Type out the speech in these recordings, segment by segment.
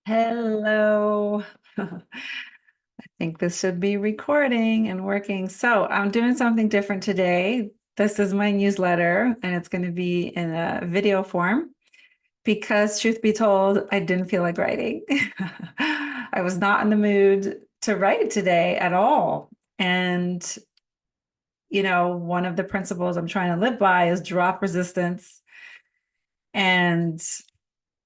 Hello. I think this should be recording and working. So I'm doing something different today. This is my newsletter, and it's going to be in a video form because, truth be told, I didn't feel like writing. I was not in the mood to write today at all. And, one of the principles I'm trying to live by is drop resistance. And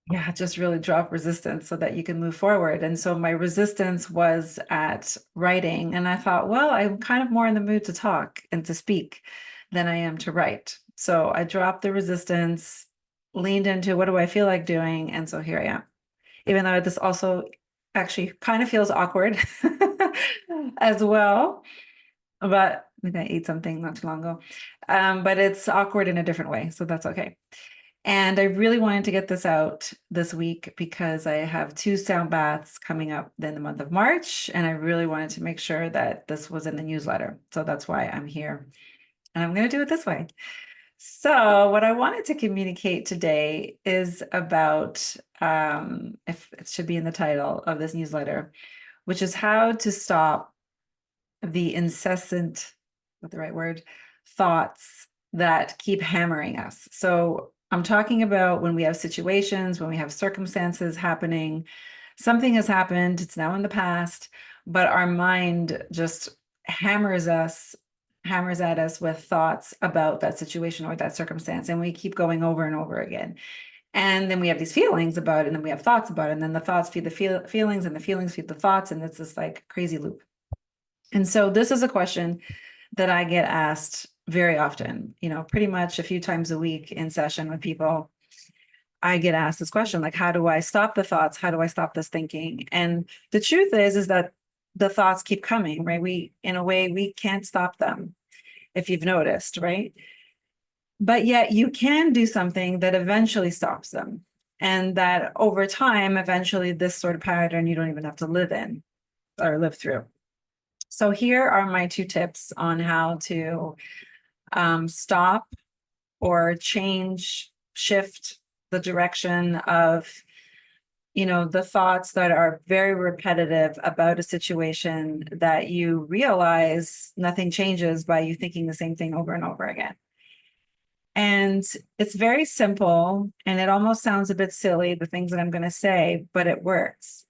yeah, just really drop resistance so that you can move forward. And so my resistance was at writing. And I thought, well, I'm kind of more in the mood to talk and to speak than I am to write. So I dropped the resistance, leaned into what do I feel like doing? And so here I am. Even though this also actually kind of feels awkward as well. But I think I ate something not too long ago. But it's awkward in a different way. So that's okay. And I really wanted to get this out this week because I have two sound baths coming up in the month of March, and I really wanted to make sure that this was in the newsletter. So that's why I'm here. And I'm going to do it this way. So, what I wanted to communicate today is about, if it should be in the title of this newsletter, which is how to stop the incessant, what the right word, thoughts that keep hammering us. So I'm talking about when we have situations, when we have circumstances happening, something has happened, it's now in the past, but our mind just hammers at us with thoughts about that situation or that circumstance, and we keep going over and over again. And then we have these feelings about it, and then we have thoughts about it, and then the thoughts feed the feelings, and the feelings feed the thoughts, and it's this like crazy loop. And so this is a question that I get asked very often, pretty much a few times a week in session with people. I get asked this question, like, how do I stop the thoughts? How do I stop this thinking? And the truth is that the thoughts keep coming, right? In a way, we can't stop them, if you've noticed, right? But yet you can do something that eventually stops them. And that over time, eventually this sort of pattern you don't even have to live in or live through. So here are my two tips on how to stop or change, shift the direction of, the thoughts that are very repetitive about a situation that you realize nothing changes by you thinking the same thing over and over again. And it's very simple, and it almost sounds a bit silly, the things that I'm going to say, but it works.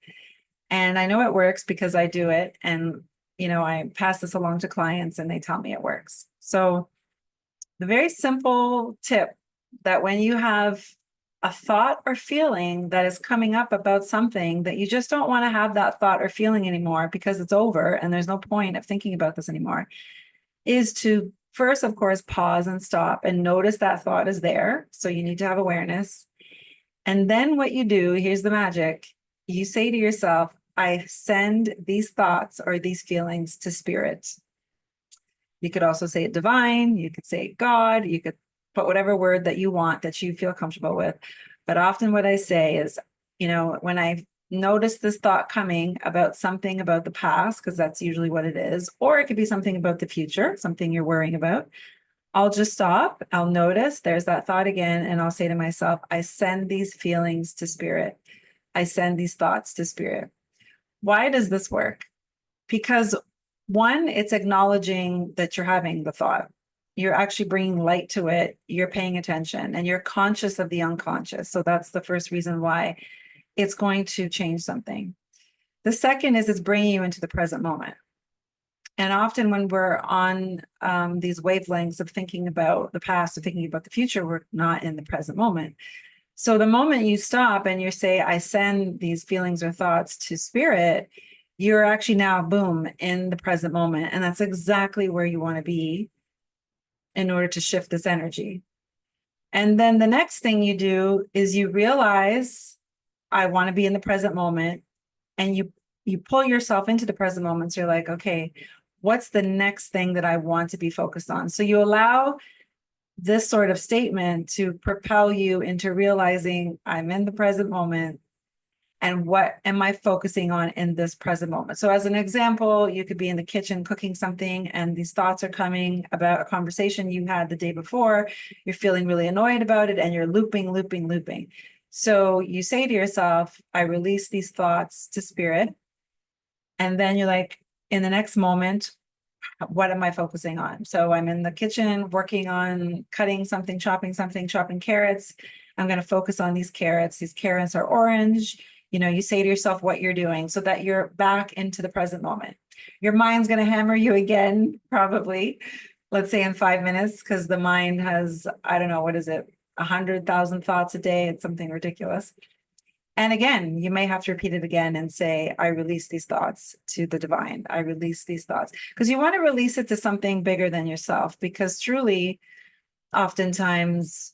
And I know it works because I do it. And, I pass this along to clients and they tell me it works. So the very simple tip that when you have a thought or feeling that is coming up about something that you just don't want to have that thought or feeling anymore because it's over and there's no point of thinking about this anymore, is to first, of course, pause and stop and notice that thought is there. So you need to have awareness. And then what you do, here's the magic. You say to yourself, I send these thoughts or these feelings to spirit. You could also say it divine, you could say God, you could put whatever word that you want that you feel comfortable with. But often what I say is, when I notice this thought coming about something about the past, because that's usually what it is, or it could be something about the future, something you're worrying about, I'll just stop, I'll notice there's that thought again, and I'll say to myself, I send these feelings to spirit. I send these thoughts to spirit. Why does this work? Because one, it's acknowledging that you're having the thought. You're actually bringing light to it. You're paying attention and you're conscious of the unconscious. So that's the first reason why it's going to change something. The second is it's bringing you into the present moment. And often when we're on these wavelengths of thinking about the past or thinking about the future, we're not in the present moment. So the moment you stop and you say, I send these feelings or thoughts to spirit, you're actually now, boom, in the present moment. And that's exactly where you want to be in order to shift this energy. And then the next thing you do is you realize, I want to be in the present moment. And you pull yourself into the present moment. So you're like, okay, what's the next thing that I want to be focused on? So you allow this sort of statement to propel you into realizing I'm in the present moment and what am I focusing on in this present moment. So as an example, you could be in the kitchen cooking something and these thoughts are coming about a conversation you had the day before. You're feeling really annoyed about it and you're looping. So you say to yourself, I release these thoughts to spirit. And then you're like, in the next moment, what am I focusing on? So I'm in the kitchen working on cutting something, chopping carrots. I'm going to focus on these carrots. These carrots are orange. You say to yourself what you're doing so that you're back into the present moment. Your mind's going to hammer you again, probably, let's say in 5 minutes, because the mind has, I don't know, what is it, 100,000 thoughts a day. It's something ridiculous. And again, you may have to repeat it again and say, I release these thoughts to the divine. I release these thoughts. Because you want to release it to something bigger than yourself, because truly, oftentimes,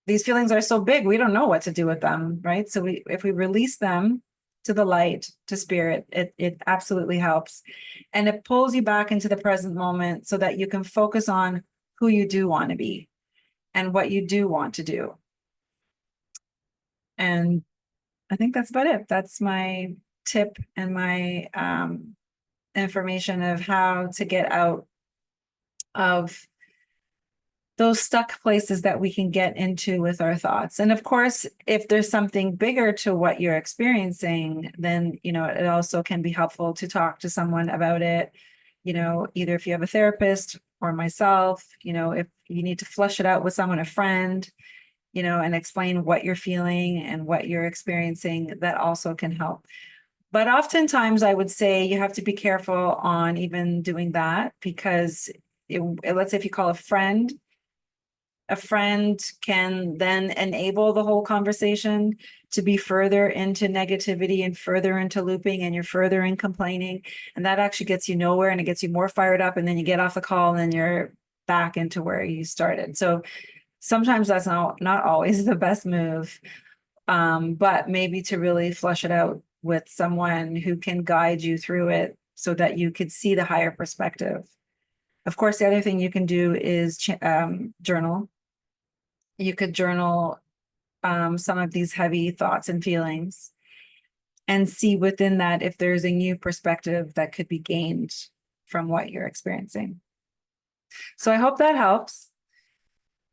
these feelings are so big, we don't know what to do with them, right? So if we release them to the light, to spirit, it absolutely helps. And it pulls you back into the present moment so that you can focus on who you do want to be and what you do want to do. And I think that's about it. That's my tip and my information of how to get out of those stuck places that we can get into with our thoughts. And of course, if there's something bigger to what you're experiencing, then, it also can be helpful to talk to someone about it, either if you have a therapist or myself, if you need to flush it out with someone, a friend, and explain what you're feeling and what you're experiencing, that also can help. But oftentimes I would say you have to be careful on even doing that, because let's say if you call a friend can then enable the whole conversation to be further into negativity and further into looping, and you're further in complaining. And that actually gets you nowhere, and it gets you more fired up. And then you get off the call and then you're back into where you started. So sometimes that's not always the best move. But maybe to really flush it out with someone who can guide you through it so that you could see the higher perspective. Of course, the other thing you can do is journal. You could journal some of these heavy thoughts and feelings and see within that if there's a new perspective that could be gained from what you're experiencing. So I hope that helps.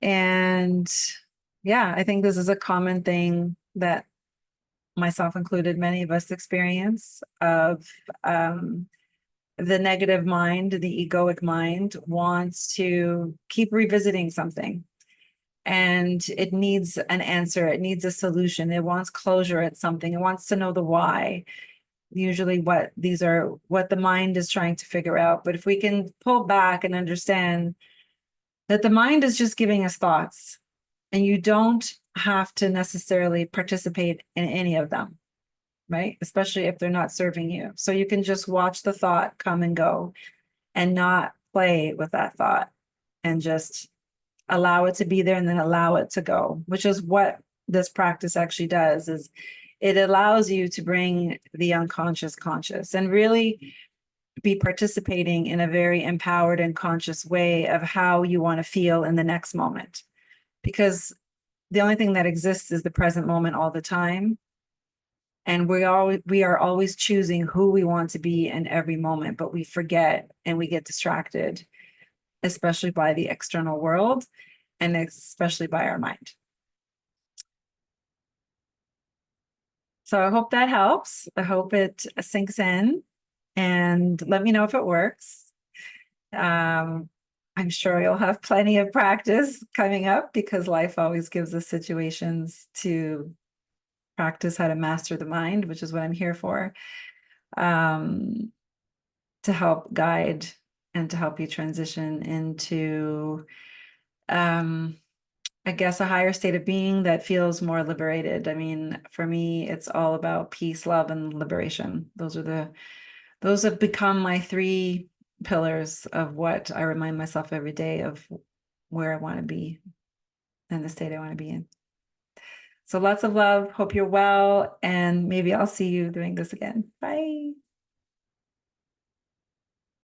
And yeah, I think this is a common thing that myself included, many of us experience of the negative mind, the egoic mind wants to keep revisiting something, and it needs an answer. It needs a solution. It wants closure at something. It wants to know the why. Usually what the mind is trying to figure out. But if we can pull back and understand that the mind is just giving us thoughts, and you don't have to necessarily participate in any of them, right? Especially if they're not serving you. So you can just watch the thought come and go and not play with that thought, and just allow it to be there and then allow it to go, which is what this practice actually does. Is it allows you to bring the unconscious conscious and really be participating in a very empowered and conscious way of how you want to feel in the next moment. Because the only thing that exists is the present moment all the time. And we are always choosing who we want to be in every moment, but we forget and we get distracted, especially by the external world and especially by our mind. So I hope that helps. I hope it sinks in, and let me know if it works. I'm sure you'll have plenty of practice coming up, because life always gives us situations to practice how to master the mind, which is what I'm here for, to help guide and to help you transition into, I guess, a higher state of being that feels more liberated. I mean, for me, it's all about peace, love, and liberation. Those have become my 3 pillars of what I remind myself every day of, where I want to be and the state I want to be in. So lots of love. Hope you're well, and maybe I'll see you doing this again. Bye.